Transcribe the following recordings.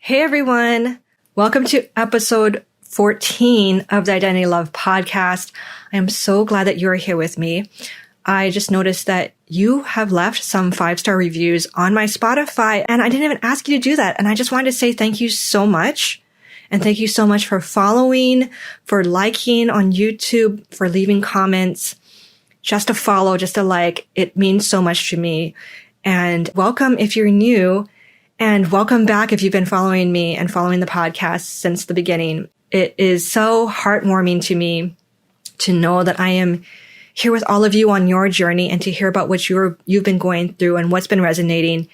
Hey everyone, welcome to episode 14 of the Identity Love podcast. I am so glad that you're here with me. I just noticed that you have left some 5-star reviews on my Spotify, and I didn't even ask you to do that. And I just wanted to say thank you so much. And thank you so much for following, for liking on YouTube, for leaving comments. Just a follow, just a like. It means so much to me. And welcome if you're new. And welcome back if you've been following me and following the podcast since the beginning. It is so heartwarming to me to know that I am here with all of you on your journey and to hear about what you've been going through and what's been resonating.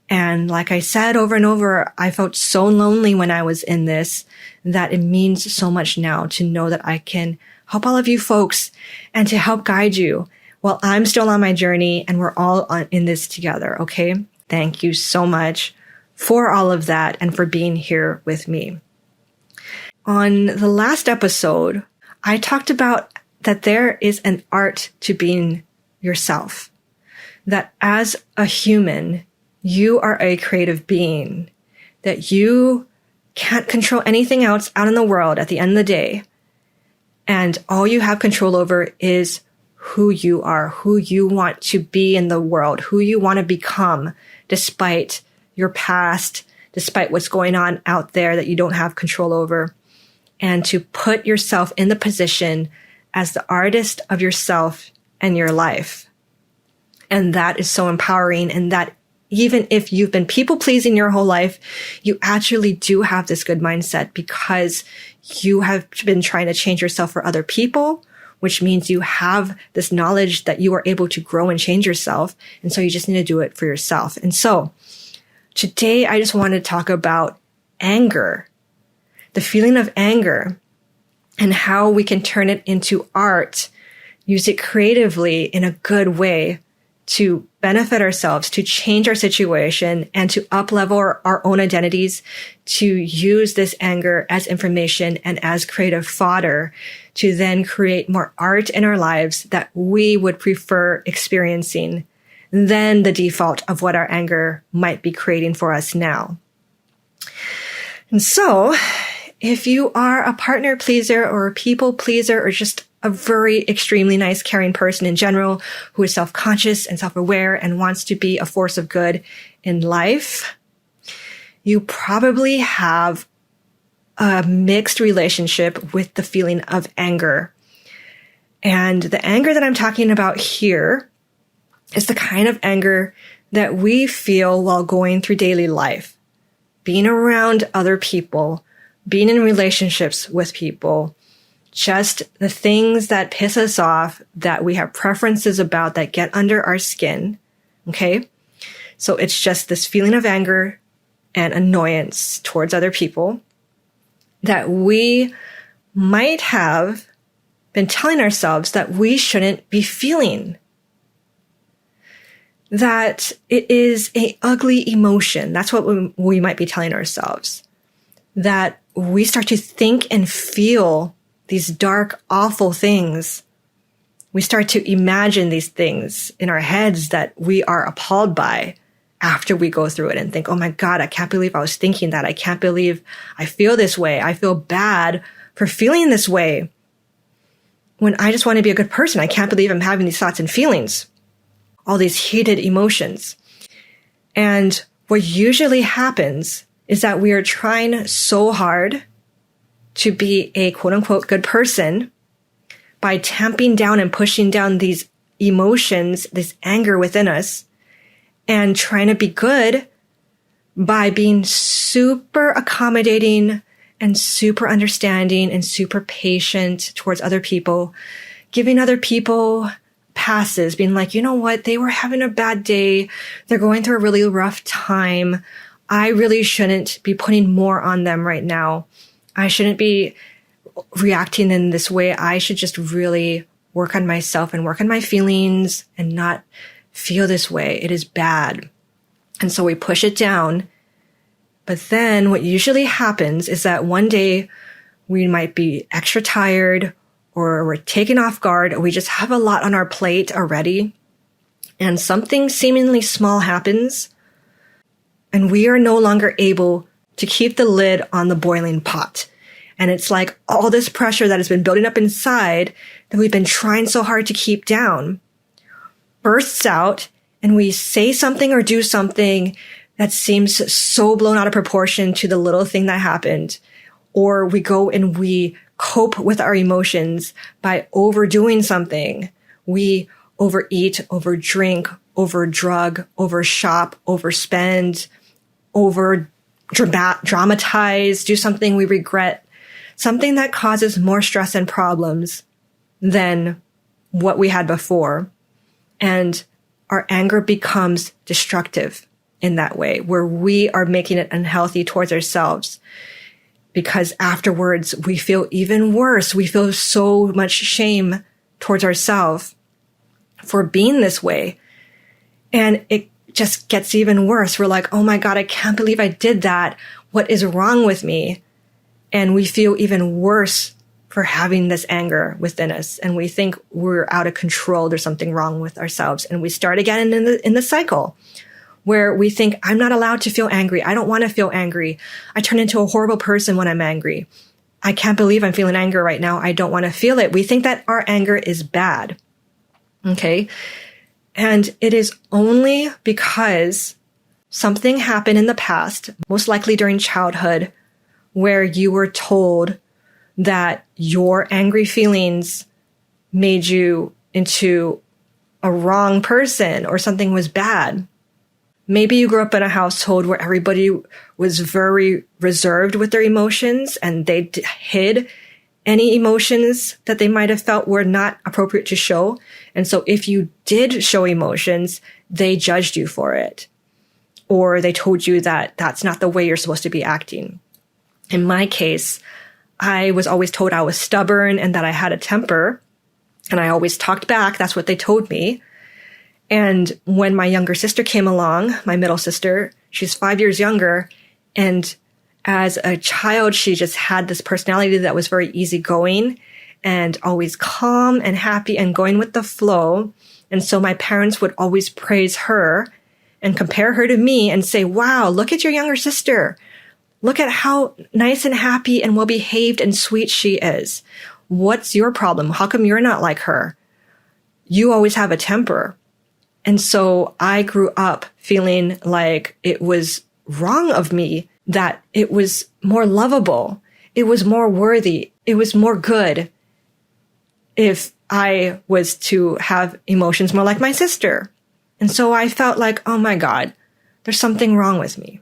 And like I said over and over, I felt so lonely when I was in this that it means so much now to know that I can help all of you folks and to help guide you while I'm still on my journey and we're all in this together. Okay. Thank you so much for all of that and for being here with me. On the last episode, I talked about that there is an art to being yourself. That as a human, you are a creative being. That you can't control anything else out in the world at the end of the day. And all you have control over is who you are, who you want to be in the world, who you want to become, despite your past, despite what's going on out there that you don't have control over, and to put yourself in the position as the artist of yourself and your life. And that is so empowering. And that even if you've been people pleasing your whole life, you actually do have this good mindset because you have been trying to change yourself for other people, which means you have this knowledge that you are able to grow and change yourself. And so you just need to do it for yourself. And so today I just want to talk about anger, the feeling of anger, and how we can turn it into art, use it creatively in a good way to benefit ourselves, to change our situation, and to up-level our own identities, to use this anger as information and as creative fodder to then create more art in our lives that we would prefer experiencing than the default of what our anger might be creating for us now. And so, if you are a partner pleaser or a people pleaser or just a very extremely nice, caring person in general who is self-conscious and self-aware and wants to be a force of good in life, you probably have a mixed relationship with the feeling of anger. And the anger that I'm talking about here is the kind of anger that we feel while going through daily life, being around other people, being in relationships with people, just the things that piss us off, that we have preferences about, that get under our skin. Okay. So it's just this feeling of anger and annoyance towards other people that we might have been telling ourselves that we shouldn't be feeling. That it is an ugly emotion. That's what we might be telling ourselves. That we start to think and feel these dark, awful things. We start to imagine these things in our heads that we are appalled by after we go through it and think, oh my God, I can't believe I was thinking that. I can't believe I feel this way. I feel bad for feeling this way when I just want to be a good person. I can't believe I'm having these thoughts and feelings, all these heated emotions. And what usually happens is that we are trying so hard to be a quote unquote good person by tamping down and pushing down these emotions, this anger within us, and trying to be good by being super accommodating and super understanding and super patient towards other people, giving other people passes, being like, you know what, they were having a bad day. They're going through a really rough time. I really shouldn't be putting more on them right now. I shouldn't be reacting in this way. I should just really work on myself and work on my feelings and not feel this way. It is bad. And so we push it down. But then what usually happens is that one day we might be extra tired or we're taken off guard, or we just have a lot on our plate already. And something seemingly small happens. And we are no longer able to keep the lid on the boiling pot. And it's like all this pressure that has been building up inside that we've been trying so hard to keep down bursts out, and we say something or do something that seems so blown out of proportion to the little thing that happened. Or we go and we cope with our emotions by overdoing something. We overeat, overdrink, overdrug, overshop, overspend, dramatize, do something we regret, something that causes more stress and problems than what we had before. And our anger becomes destructive in that way, where we are making it unhealthy towards ourselves. Because afterwards, we feel even worse. We feel so much shame towards ourselves for being this way. And it just gets even worse. We're like, oh my God, I can't believe I did that. What is wrong with me? And we feel even worse for having this anger within us. And we think we're out of control. There's something wrong with ourselves. And we start again in the cycle where we think, I'm not allowed to feel angry. I don't want to feel angry. I turn into a horrible person when I'm angry. I can't believe I'm feeling anger right now. I don't want to feel it. We think that our anger is bad. Okay. And it is only because something happened in the past, most likely during childhood, where you were told that your angry feelings made you into a wrong person or something was bad. Maybe you grew up in a household where everybody was very reserved with their emotions and they hid any emotions that they might have felt were not appropriate to show. And so if you did show emotions, they judged you for it. Or they told you that that's not the way you're supposed to be acting. In my case, I was always told I was stubborn and that I had a temper, and I always talked back. That's what they told me. And when my younger sister came along, my middle sister, she's 5 years younger, and as a child, she just had this personality that was very easygoing and always calm and happy and going with the flow. And so my parents would always praise her and compare her to me and say, wow, look at your younger sister. Look at how nice and happy and well-behaved and sweet she is. What's your problem? How come you're not like her? You always have a temper. And so I grew up feeling like it was wrong of me, that it was more lovable. It was more worthy. It was more good if I was to have emotions more like my sister. And so I felt like, oh my God, there's something wrong with me.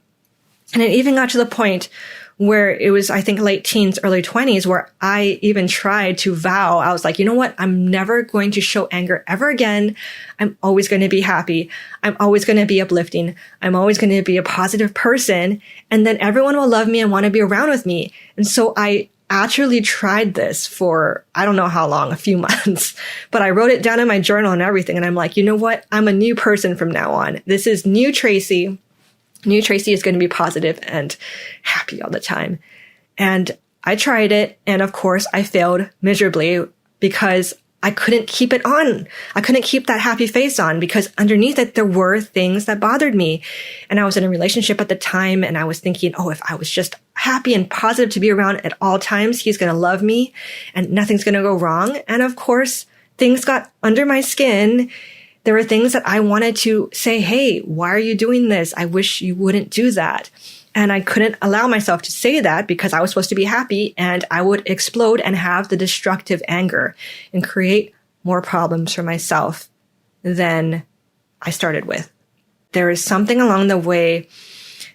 And it even got to the point where it was, I think, late teens, early 20s, where I even tried to vow. I was like, you know what? I'm never going to show anger ever again. I'm always going to be happy. I'm always going to be uplifting. I'm always going to be a positive person. And then everyone will love me and want to be around with me. And so I actually tried this for, I don't know how long, a few months, but I wrote it down in my journal and everything. And I'm like, you know what? I'm a new person from now on. This is new Tracy. New Tracy is going to be positive and happy all the time. And I tried it. And of course, I failed miserably because I couldn't keep it on. I couldn't keep that happy face on because underneath it, there were things that bothered me. And I was in a relationship at the time. And I was thinking, oh, if I was just happy and positive to be around at all times, he's going to love me and nothing's going to go wrong. And of course, things got under my skin. There were things that I wanted to say, hey, why are you doing this? I wish you wouldn't do that. And I couldn't allow myself to say that because I was supposed to be happy, and I would explode and have the destructive anger and create more problems for myself than I started with. There is something along the way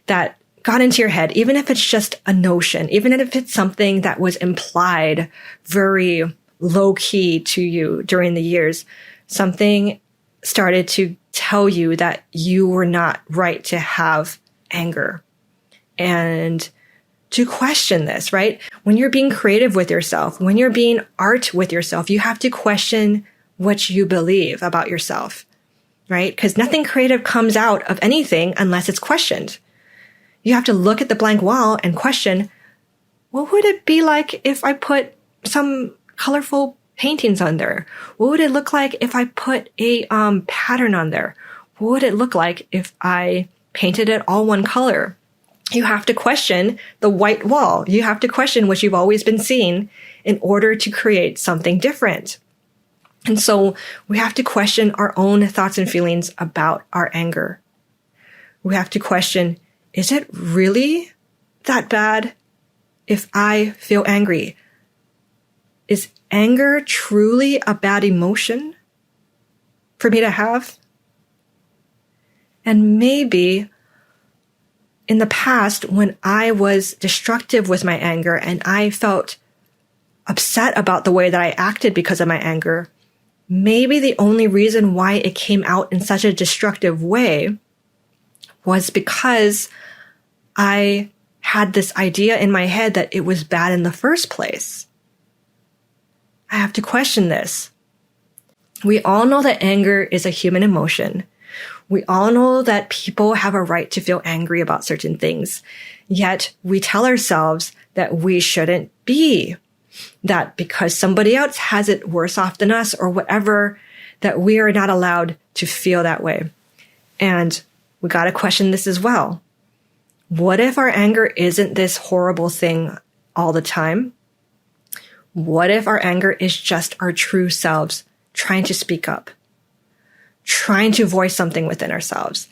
that got into your head, even if it's just a notion, even if it's something that was implied very low key to you during the years, something started to tell you that you were not right to have anger and to question this, right? When you're being creative with yourself, when you're being art with yourself, you have to question what you believe about yourself, right? Because nothing creative comes out of anything unless it's questioned. You have to look at the blank wall and question, what would it be like if I put some colorful paintings on there? What would it look like if I put a pattern on there? What would it look like if I painted it all one color? You have to question the white wall. You have to question what you've always been seeing in order to create something different. And so we have to question our own thoughts and feelings about our anger. We have to question, is it really that bad if I feel angry? Is anger truly a bad emotion for me to have? And maybe in the past, when I was destructive with my anger and I felt upset about the way that I acted because of my anger, maybe the only reason why it came out in such a destructive way was because I had this idea in my head that it was bad in the first place. I have to question this. We all know that anger is a human emotion. We all know that people have a right to feel angry about certain things. Yet we tell ourselves that we shouldn't be. That because somebody else has it worse off than us or whatever, that we are not allowed to feel that way. And we got to question this as well. What if our anger isn't this horrible thing all the time? What if our anger is just our true selves trying to speak up, trying to voice something within ourselves?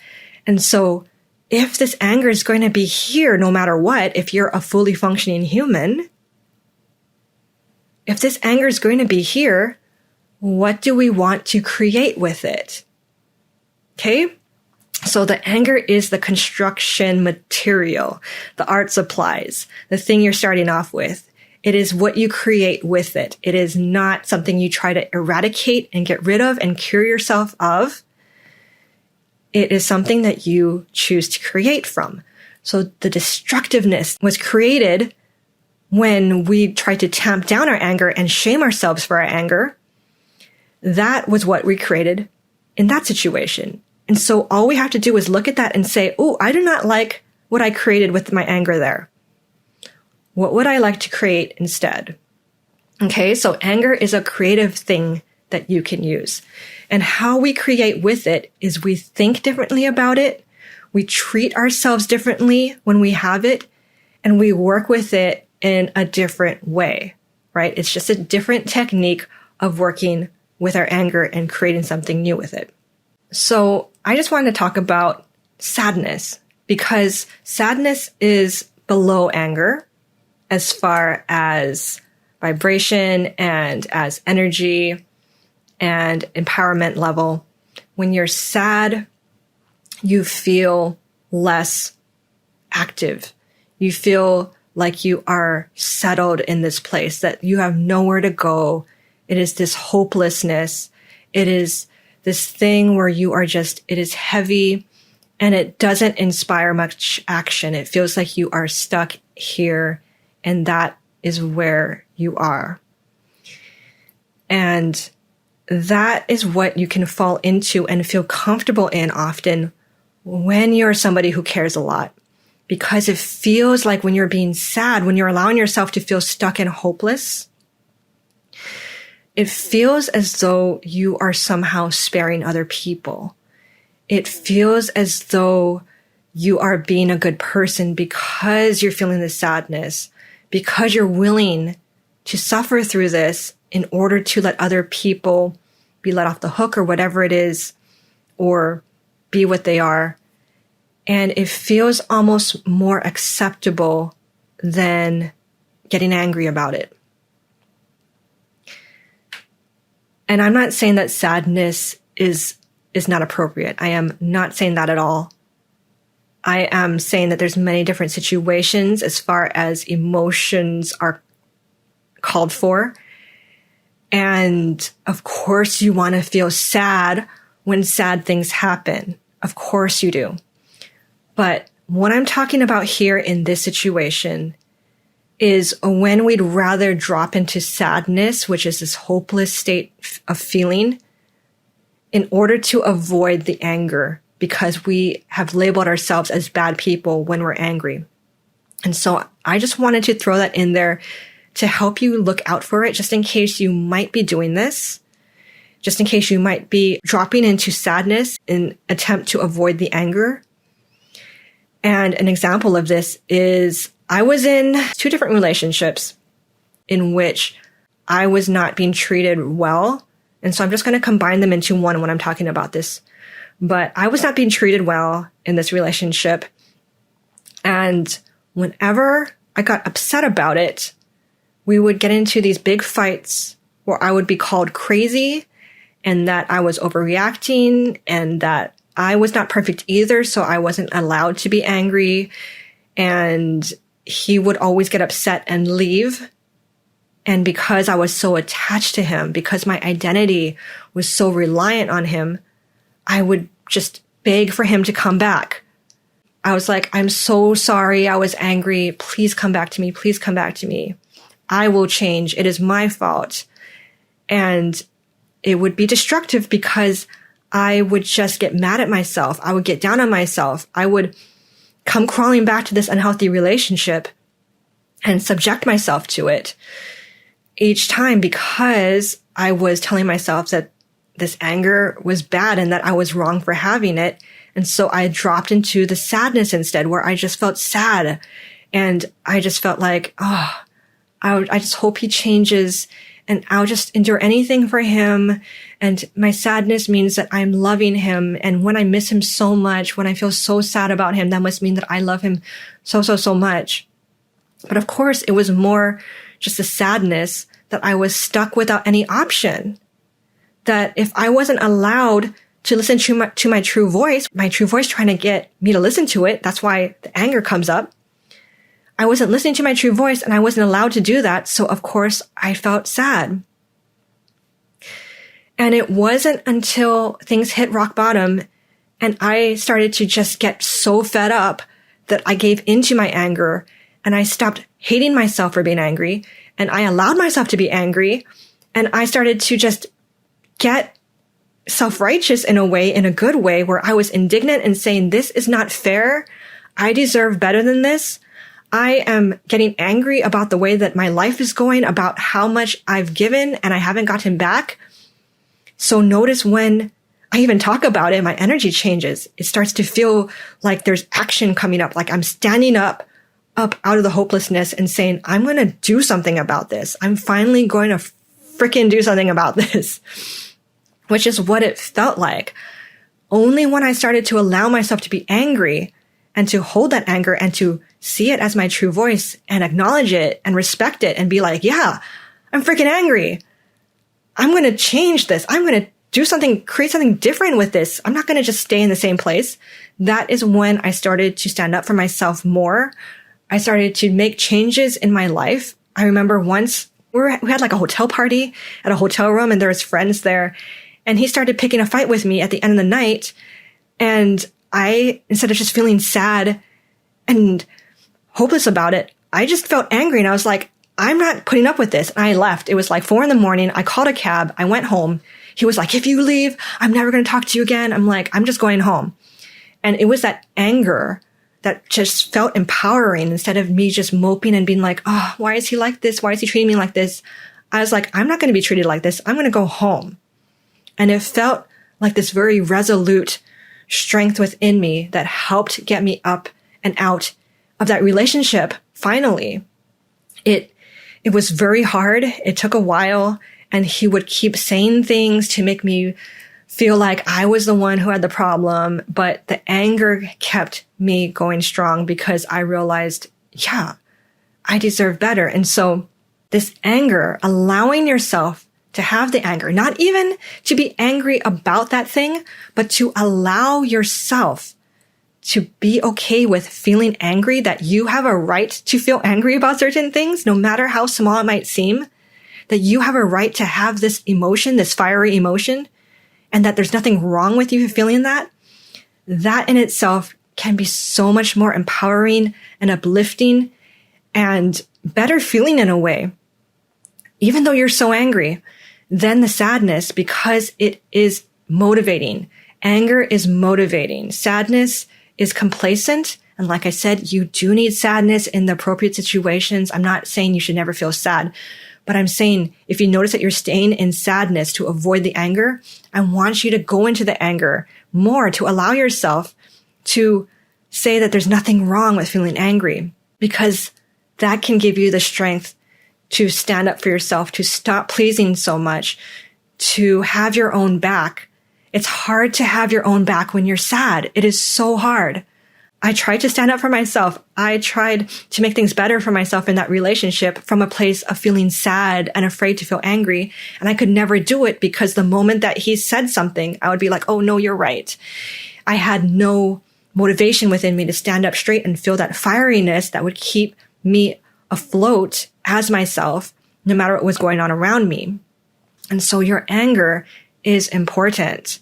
And so if this anger is going to be here no matter what, if you're a fully functioning human, if this anger is going to be here, what do we want to create with it? Okay? So the anger is the construction material, the art supplies, the thing you're starting off with. It is what you create with it. It is not something you try to eradicate and get rid of and cure yourself of. It is something that you choose to create from. So the destructiveness was created when we tried to tamp down our anger and shame ourselves for our anger. That was what we created in that situation. And so all we have to do is look at that and say, oh, I do not like what I created with my anger there. What would I like to create instead? Okay, so anger is a creative thing that you can use. And how we create with it is we think differently about it. We treat ourselves differently when we have it, and we work with it in a different way, right? It's just a different technique of working with our anger and creating something new with it. So I just wanted to talk about sadness, because sadness is below anger as far as vibration and as energy and empowerment level. When you're sad, you feel less active. You feel like you are settled in this place, that you have nowhere to go. It is this hopelessness. It is this thing where you are just, it is heavy and it doesn't inspire much action. It feels like you are stuck here, and that is where you are. And that is what you can fall into and feel comfortable in often when you're somebody who cares a lot. Because it feels like when you're being sad, when you're allowing yourself to feel stuck and hopeless, it feels as though you are somehow sparing other people. It feels as though you are being a good person because you're feeling this sadness, because you're willing to suffer through this in order to let other people be let off the hook or whatever it is, or be what they are. And it feels almost more acceptable than getting angry about it. And I'm not saying that sadness is not appropriate. I am not saying that at all. I am saying that there's many different situations as far as emotions are called for. And of course you want to feel sad when sad things happen. Of course you do. But what I'm talking about here in this situation is when we'd rather drop into sadness, which is this hopeless state of feeling, in order to avoid the anger, because we have labeled ourselves as bad people when we're angry. And so I just wanted to throw that in there to help you look out for it, just in case you might be doing this, just in case you might be dropping into sadness in attempt to avoid the anger. And an example of this is I was in 2 different relationships in which I was not being treated well. And so I'm just going to combine them into one when I'm talking about this. But I was not being treated well in this relationship. And whenever I got upset about it, we would get into these big fights where I would be called crazy and that I was overreacting and that I was not perfect either, so I wasn't allowed to be angry. And he would always get upset and leave. And because I was so attached to him, because my identity was so reliant on him, I would just beg for him to come back. I was like, I'm so sorry. I was angry. Please come back to me. Please come back to me. I will change. It is my fault. And it would be destructive because I would just get mad at myself. I would get down on myself. I would come crawling back to this unhealthy relationship and subject myself to it each time because I was telling myself that this anger was bad and that I was wrong for having it. And so I dropped into the sadness instead, where I just felt sad. And I just felt like, oh, I just hope he changes and I'll just endure anything for him. And my sadness means that I'm loving him. And when I miss him so much, when I feel so sad about him, that must mean that I love him so much. But of course, it was more just a sadness that I was stuck without any option. That if I wasn't allowed to listen to my true voice trying to get me to listen to it, that's why the anger comes up. I wasn't listening to my true voice and I wasn't allowed to do that. So of course I felt sad. And it wasn't until things hit rock bottom and I started to just get so fed up that I gave into my anger and I stopped hating myself for being angry and I allowed myself to be angry and I started to just get self-righteous in a way, in a good way, where I was indignant and saying, this is not fair. I deserve better than this. I am getting angry about the way that my life is going, about how much I've given and I haven't gotten back. So notice when I even talk about it, my energy changes. It starts to feel like there's action coming up, like I'm standing up out of the hopelessness and saying, I'm going to do something about this. I'm finally going to freaking do something about this, which is what it felt like. Only when I started to allow myself to be angry and to hold that anger and to see it as my true voice and acknowledge it and respect it and be like, yeah, I'm freaking angry. I'm going to change this. I'm going to do something, create something different with this. I'm not going to just stay in the same place. That is when I started to stand up for myself more. I started to make changes in my life. I remember once we had like a hotel party at a hotel room and there was friends there and he started picking a fight with me at the end of the night. And I, instead of just feeling sad and hopeless about it, I just felt angry and I was like, I'm not putting up with this. And I left. It was like 4 a.m. I called a cab. I went home. He was like, if you leave, I'm never going to talk to you again. I'm like, I'm just going home. And it was that anger that just felt empowering instead of me just moping and being like, oh, why is he like this? Why is he treating me like this? I was like, I'm not going to be treated like this. I'm going to go home. And it felt like this very resolute strength within me that helped get me up and out of that relationship. Finally, it was very hard. It took a while and he would keep saying things to make me feel like I was the one who had the problem. But the anger kept me going strong because I realized, yeah, I deserve better. And so this anger, allowing yourself to have the anger, not even to be angry about that thing, but to allow yourself to be okay with feeling angry, that you have a right to feel angry about certain things, no matter how small it might seem, that you have a right to have this emotion, this fiery emotion, and that there's nothing wrong with you feeling that. That in itself can be so much more empowering and uplifting and better feeling in a way, even though you're so angry, than the sadness, because it is motivating. Anger is motivating. Sadness is complacent. And like I said, you do need sadness in the appropriate situations. I'm not saying you should never feel sad, but I'm saying if you notice that you're staying in sadness to avoid the anger, I want you to go into the anger more, to allow yourself to say that there's nothing wrong with feeling angry, because that can give you the strength to stand up for yourself, to stop pleasing so much, to have your own back. It's hard to have your own back when you're sad. It is so hard. I tried to stand up for myself. I tried to make things better for myself in that relationship from a place of feeling sad and afraid to feel angry. And I could never do it because the moment that he said something, I would be like, oh, no, you're right. I had no motivation within me to stand up straight and feel that fieriness that would keep me afloat as myself, no matter what was going on around me. And so your anger is important.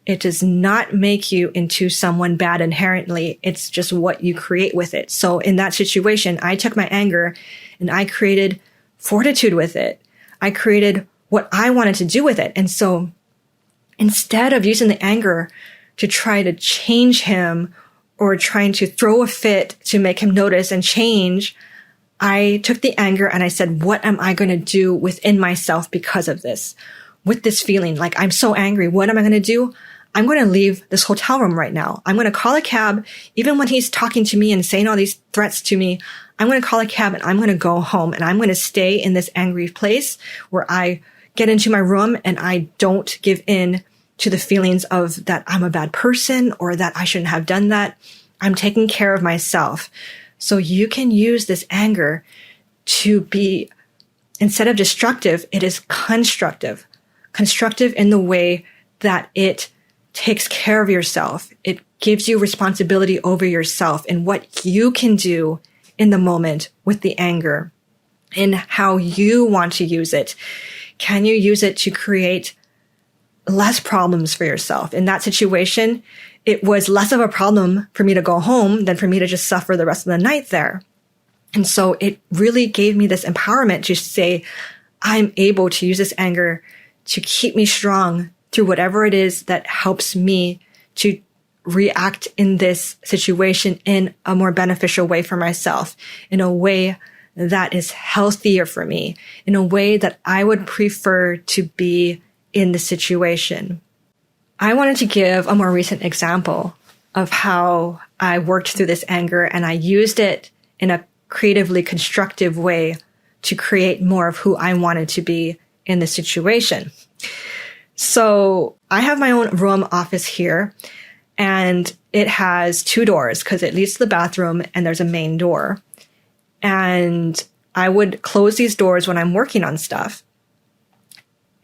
It does not make you into someone bad inherently. It's just what you create with it. So in that situation, I took my anger and I created fortitude with it. I created what I wanted to do with it. And so instead of using the anger to try to change him or trying to throw a fit to make him notice and change, I took the anger and I said, what am I going to do within myself because of this? With this feeling, like I'm so angry, what am I going to do? I'm going to leave this hotel room right now. I'm going to call a cab. Even when he's talking to me and saying all these threats to me, I'm going to call a cab and I'm going to go home and I'm going to stay in this angry place where I get into my room and I don't give in to the feelings of that I'm a bad person or that I shouldn't have done that. I'm taking care of myself. So you can use this anger to be, instead of destructive, it is constructive. Constructive in the way that it takes care of yourself. It gives you responsibility over yourself and what you can do in the moment with the anger and how you want to use it. Can you use it to create less problems for yourself? In that situation, it was less of a problem for me to go home than for me to just suffer the rest of the night there. And so it really gave me this empowerment to say, I'm able to use this anger to keep me strong through whatever it is that helps me to react in this situation in a more beneficial way for myself, in a way that is healthier for me, in a way that I would prefer to be in the situation. I wanted to give a more recent example of how I worked through this anger and I used it in a creatively constructive way to create more of who I wanted to be in the situation. So I have my own room office here and it has 2 doors because it leads to the bathroom and there's a main door. And I would close these doors when I'm working on stuff.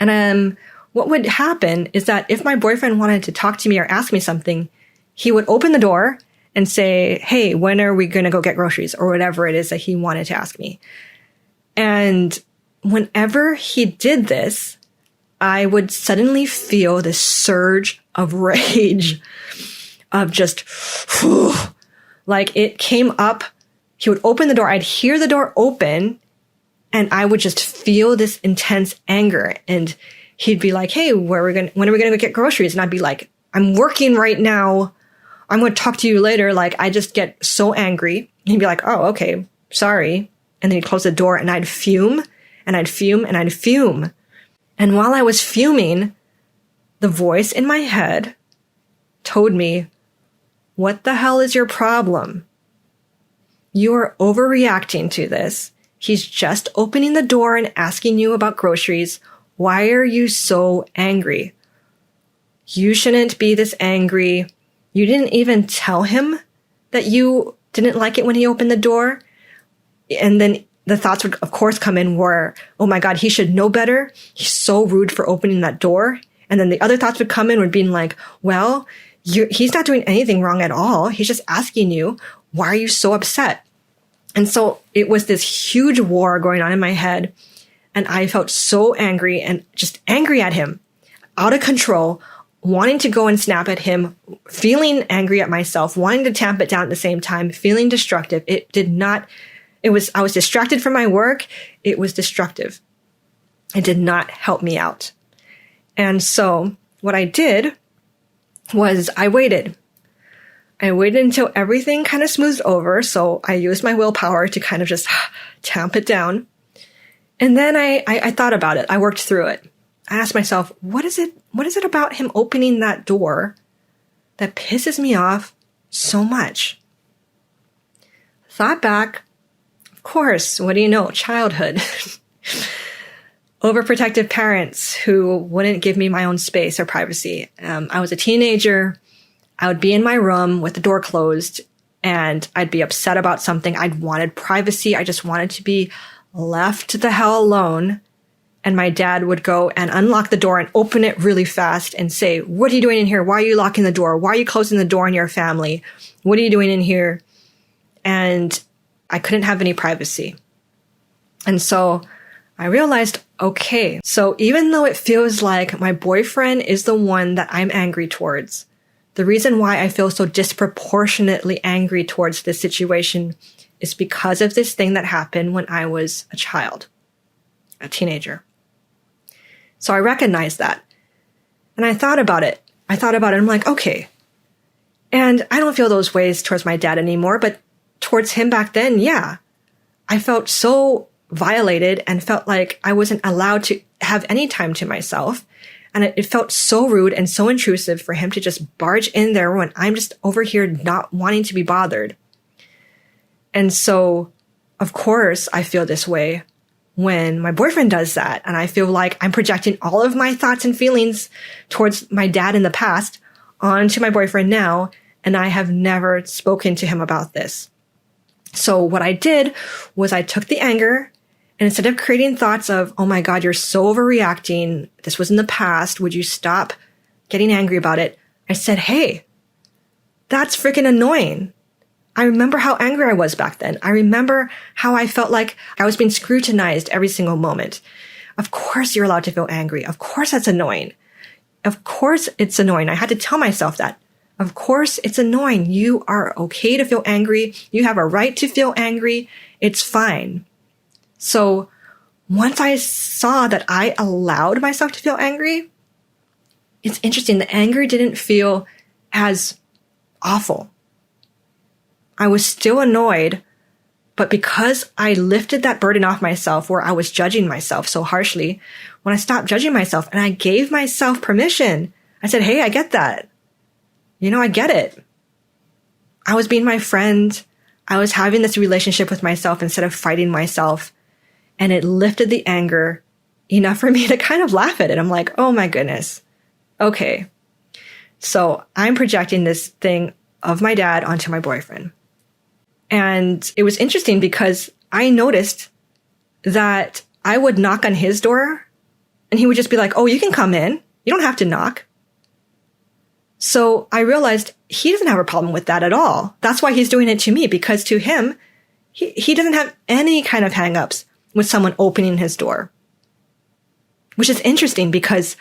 And what would happen is that if my boyfriend wanted to talk to me or ask me something, he would open the door and say, hey, when are we going to go get groceries? Or whatever it is that he wanted to ask me. And whenever he did this, I would suddenly feel this surge of rage of just, like it came up. He would open the door. I'd hear the door open and I would just feel this intense anger. And he'd be like, hey, when are we going to go get groceries? And I'd be like, I'm working right now. I'm going to talk to you later. Like, I just get so angry. And he'd be like, oh, okay, sorry. And then he'd close the door and I'd fume and I'd fume and I'd fume. And while I was fuming, the voice in my head told me, what the hell is your problem? You are overreacting to this. He's just opening the door and asking you about groceries. Why are you so angry? You shouldn't be this angry. You didn't even tell him that you didn't like it when he opened the door. And then the thoughts would, of course, come in where, oh my God, he should know better. He's so rude for opening that door. And then the other thoughts would come in would be like, well, he's not doing anything wrong at all. He's just asking you, why are you so upset? And so it was this huge war going on in my head. And I felt so angry and just angry at him, out of control, wanting to go and snap at him, feeling angry at myself, wanting to tamp it down at the same time, feeling destructive. I was distracted from my work. It was destructive. It did not help me out. And so what I did was I waited. I waited until everything kind of smoothed over. So I used my willpower to kind of just tamp it down. And then I thought about it. I worked through it. I asked myself, what is it about him opening that door that pisses me off so much? thought back, of course, what do you know? Childhood. Overprotective parents who wouldn't give me my own space or privacy. I was a teenager. I would be in my room with the door closed and I'd be upset about something. I'd wanted privacy. I just wanted to be left the hell alone. And my dad would go and unlock the door and open it really fast and say, what are you doing in here? Why are you locking the door? Why are you closing the door on your family? What are you doing in here? And I couldn't have any privacy. And so I realized, okay, so even though it feels like my boyfriend is the one that I'm angry towards, the reason why I feel so disproportionately angry towards this situation is because of this thing that happened when I was a child, a teenager. So I recognized that. And I thought about it. I'm like, okay. And I don't feel those ways towards my dad anymore, but towards him back then, yeah. I felt so violated and felt like I wasn't allowed to have any time to myself. And it felt so rude and so intrusive for him to just barge in there when I'm just over here not wanting to be bothered. And so, of course, I feel this way when my boyfriend does that. And I feel like I'm projecting all of my thoughts and feelings towards my dad in the past onto my boyfriend now. And I have never spoken to him about this. So what I did was I took the anger and instead of creating thoughts of, oh my God, you're so overreacting. This was in the past. Would you stop getting angry about it? I said, hey, that's freaking annoying. I remember how angry I was back then. I remember how I felt like I was being scrutinized every single moment. Of course you're allowed to feel angry. Of course that's annoying. Of course it's annoying. I had to tell myself that. Of course it's annoying. You are okay to feel angry. You have a right to feel angry. It's fine. So once I saw that I allowed myself to feel angry, it's interesting. The anger didn't feel as awful. I was still annoyed, but because I lifted that burden off myself where I was judging myself so harshly, when I stopped judging myself and I gave myself permission, I said, hey, I get that. I get it. I was being my friend. I was having this relationship with myself instead of fighting myself. And it lifted the anger enough for me to kind of laugh at it. I'm like, oh my goodness. Okay. So I'm projecting this thing of my dad onto my boyfriend. And it was interesting because I noticed that I would knock on his door and he would just be like, oh, you can come in. You don't have to knock. So I realized he doesn't have a problem with that at all. That's why he's doing it to me, because to him, he doesn't have any kind of hang-ups with someone opening his door. Which is interesting because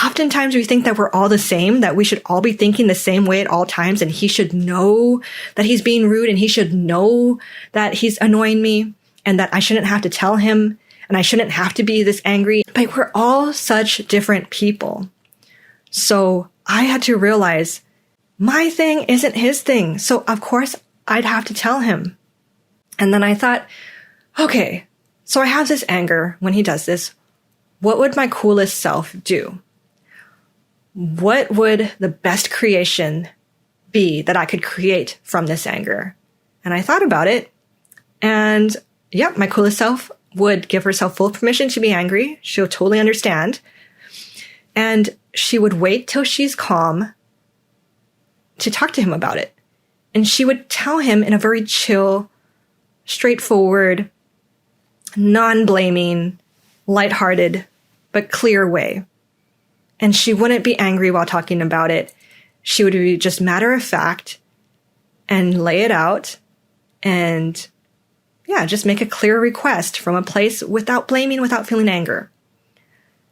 oftentimes we think that we're all the same, that we should all be thinking the same way at all times, and he should know that he's being rude and he should know that he's annoying me and that I shouldn't have to tell him and I shouldn't have to be this angry. But we're all such different people. So I had to realize my thing isn't his thing. So of course I'd have to tell him. And then I thought, okay, so I have this anger when he does this. What would my coolest self do? What would the best creation be that I could create from this anger? And I thought about it. And yep, my coolest self would give herself full permission to be angry. She'll totally understand. And she would wait till she's calm to talk to him about it. And she would tell him in a very chill, straightforward, non-blaming, lighthearted, but clear way. And she wouldn't be angry while talking about it. She would be just matter of fact and lay it out and just make a clear request from a place without blaming, without feeling anger.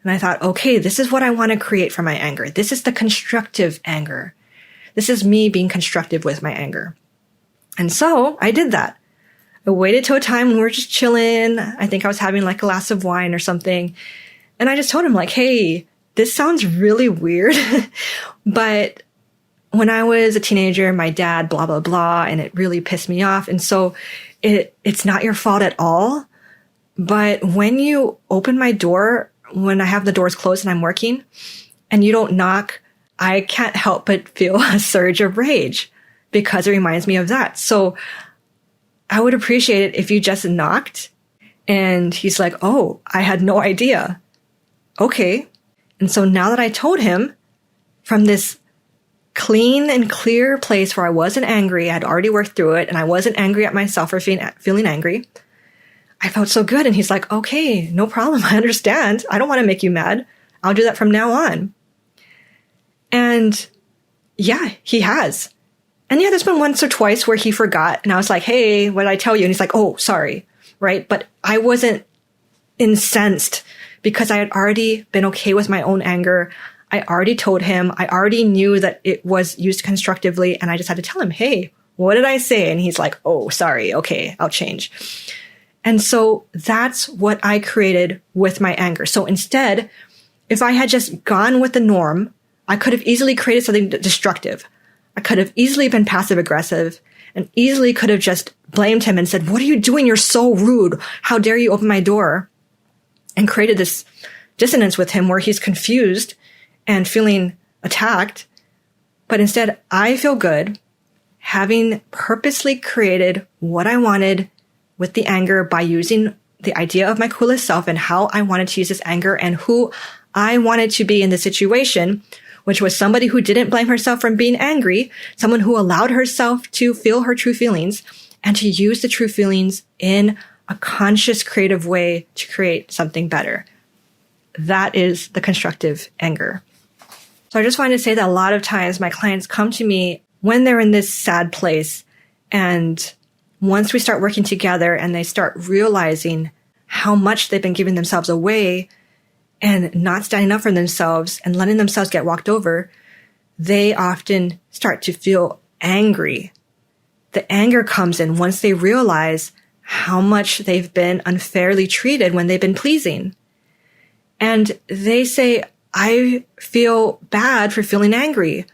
And I thought, okay, this is what I want to create from my anger. This is the constructive anger. This is me being constructive with my anger. And so I did that. I waited till a time when we were just chilling. I think I was having like a glass of wine or something. And I just told him like, hey, this sounds really weird. But when I was a teenager, my dad, blah, blah, blah, and it really pissed me off. And so it's not your fault at all. But when you open my door, when I have the doors closed and I'm working and you don't knock, I can't help but feel a surge of rage because it reminds me of that. So I would appreciate it if you just knocked. And he's like, oh, I had no idea. Okay. And so now that I told him from this clean and clear place where I wasn't angry, I had already worked through it, and I wasn't angry at myself for feeling angry, I felt so good. And he's like, okay, no problem. I understand. I don't want to make you mad. I'll do that from now on. And yeah, he has. And yeah, there's been once or twice where he forgot. And I was like, hey, what did I tell you? And he's like, oh, sorry. Right. But I wasn't incensed because I had already been okay with my own anger. I already told him. I already knew that it was used constructively. And I just had to tell him, hey, what did I say? And he's like, oh, sorry. Okay, I'll change. And so that's what I created with my anger. So instead, if I had just gone with the norm, I could have easily created something destructive. I could have easily been passive aggressive and easily could have just blamed him and said, what are you doing? You're so rude. How dare you open my door? And created this dissonance with him where he's confused and feeling attacked. But instead, I feel good having purposely created what I wanted with the anger by using the idea of my coolest self and how I wanted to use this anger and who I wanted to be in the situation, which was somebody who didn't blame herself from being angry, someone who allowed herself to feel her true feelings and to use the true feelings in a conscious, creative way to create something better. That is the constructive anger. So I just wanted to say that a lot of times my clients come to me when they're in this sad place. And once we start working together and they start realizing how much they've been giving themselves away and not standing up for themselves and letting themselves get walked over, they often start to feel angry. The anger comes in once they realize how much they've been unfairly treated when they've been pleasing. And they say, I feel bad for feeling angry.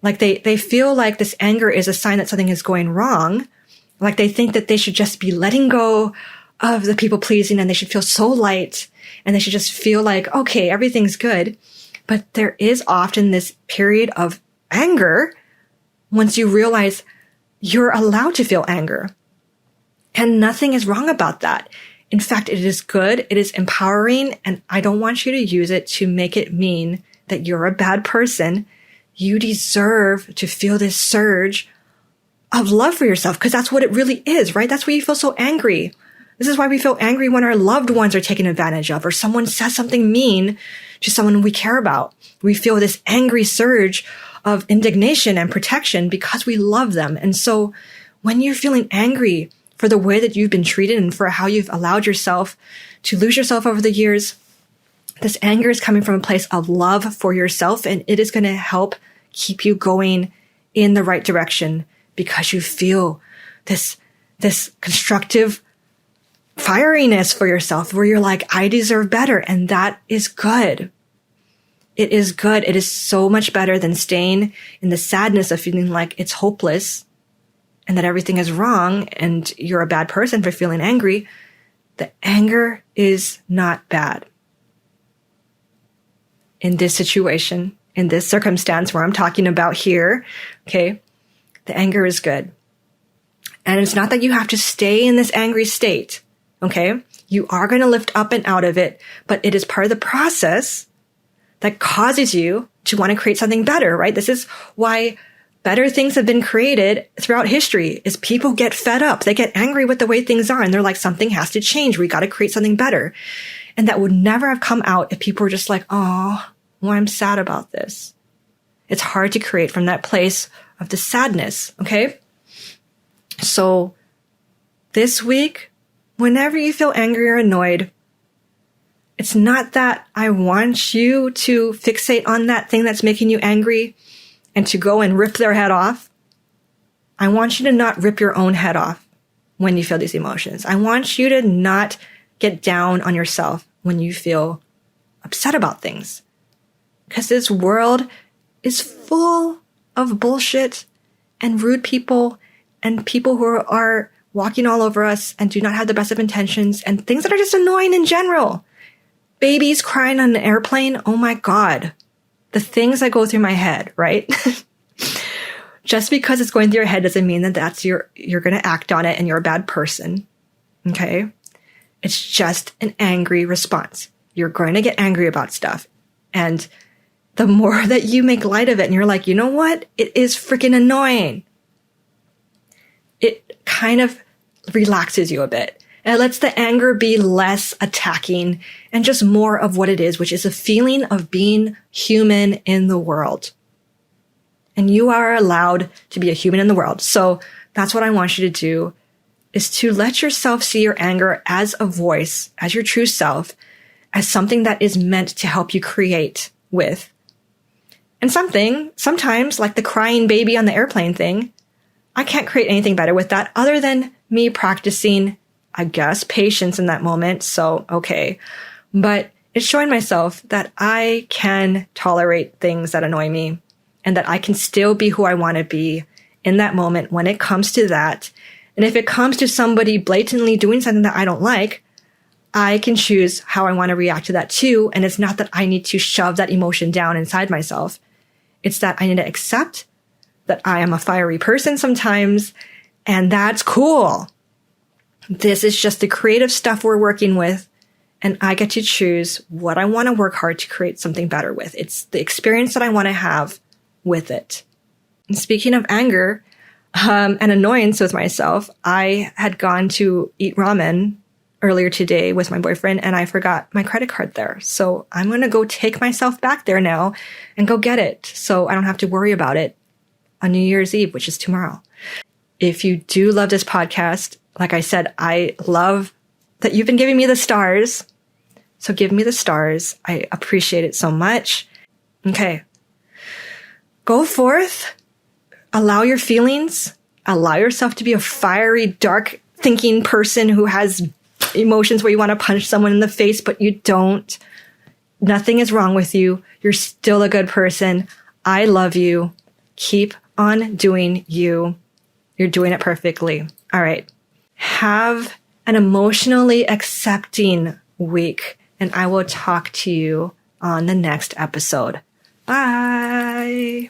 Like they feel like this anger is a sign that something is going wrong. Like they think that they should just be letting go of the people pleasing and they should feel so light and they should just feel like, okay, everything's good. But there is often this period of anger once you realize you're allowed to feel anger. And nothing is wrong about that. In fact, it is good, it is empowering, and I don't want you to use it to make it mean that you're a bad person. You deserve to feel this surge of love for yourself, because that's what it really is, right? That's why you feel so angry. This is why we feel angry when our loved ones are taken advantage of, or someone says something mean to someone we care about. We feel this angry surge of indignation and protection because we love them. And so when you're feeling angry for the way that you've been treated and for how you've allowed yourself to lose yourself over the years, this anger is coming from a place of love for yourself, and it is going to help keep you going in the right direction because you feel this constructive fieriness for yourself where you're like, I deserve better. And that is good. It is good. It is so much better than staying in the sadness of feeling like it's hopeless and that everything is wrong and you're a bad person for feeling angry. The anger is not bad. In this situation, in this circumstance where I'm talking about here, okay, the anger is good. And it's not that you have to stay in this angry state, okay? You are going to lift up and out of it, but it is part of the process that causes you to want to create something better, right? This is why better things have been created throughout history, is people get fed up. They get angry with the way things are, and they're like, something has to change. We got to create something better. And that would never have come out if people were just like, oh, well, I'm sad about this. It's hard to create from that place of the sadness, okay? So this week, whenever you feel angry or annoyed, it's not that I want you to fixate on that thing that's making you angry and to go and rip their head off. I want you to not rip your own head off when you feel these emotions. I want you to not get down on yourself when you feel upset about things. Because this world is full of bullshit and rude people and people who are walking all over us and do not have the best of intentions and things that are just annoying in general. Babies crying on an airplane. Oh my God. The things that go through my head, right? Just because it's going through your head doesn't mean that you're going to act on it and you're a bad person. Okay? It's just an angry response. You're going to get angry about stuff. And the more that you make light of it and you're like, you know what? It is freaking annoying. It kind of relaxes you a bit. And it lets the anger be less attacking and just more of what it is, which is a feeling of being human in the world. And you are allowed to be a human in the world. So that's what I want you to do, is to let yourself see your anger as a voice, as your true self, as something that is meant to help you create with. And sometimes, like the crying baby on the airplane thing, I can't create anything better with that other than me practicing, I guess, patience in that moment. So, okay. But it's showing myself that I can tolerate things that annoy me and that I can still be who I want to be in that moment when it comes to that. And if it comes to somebody blatantly doing something that I don't like, I can choose how I want to react to that too. And it's not that I need to shove that emotion down inside myself. It's that I need to accept that I am a fiery person sometimes, and that's cool. This is just the creative stuff we're working with, and I get to choose what I want to work hard to create something better with. It's the experience that I want to have with it. And speaking of anger and annoyance with myself, I had gone to eat ramen earlier today with my boyfriend, and I forgot my credit card there. So I'm going to go take myself back there now and go get it so I don't have to worry about it on New Year's Eve, which is tomorrow. If you do love this podcast, like I said, I love that you've been giving me the stars. So give me the stars. I appreciate it so much. Okay. Go forth. Allow your feelings. Allow yourself to be a fiery, dark thinking person who has emotions where you want to punch someone in the face, but you don't. Nothing is wrong with you. You're still a good person. I love you. Keep on doing you. You're doing it perfectly. All right. Have an emotionally accepting week, and I will talk to you on the next episode. Bye.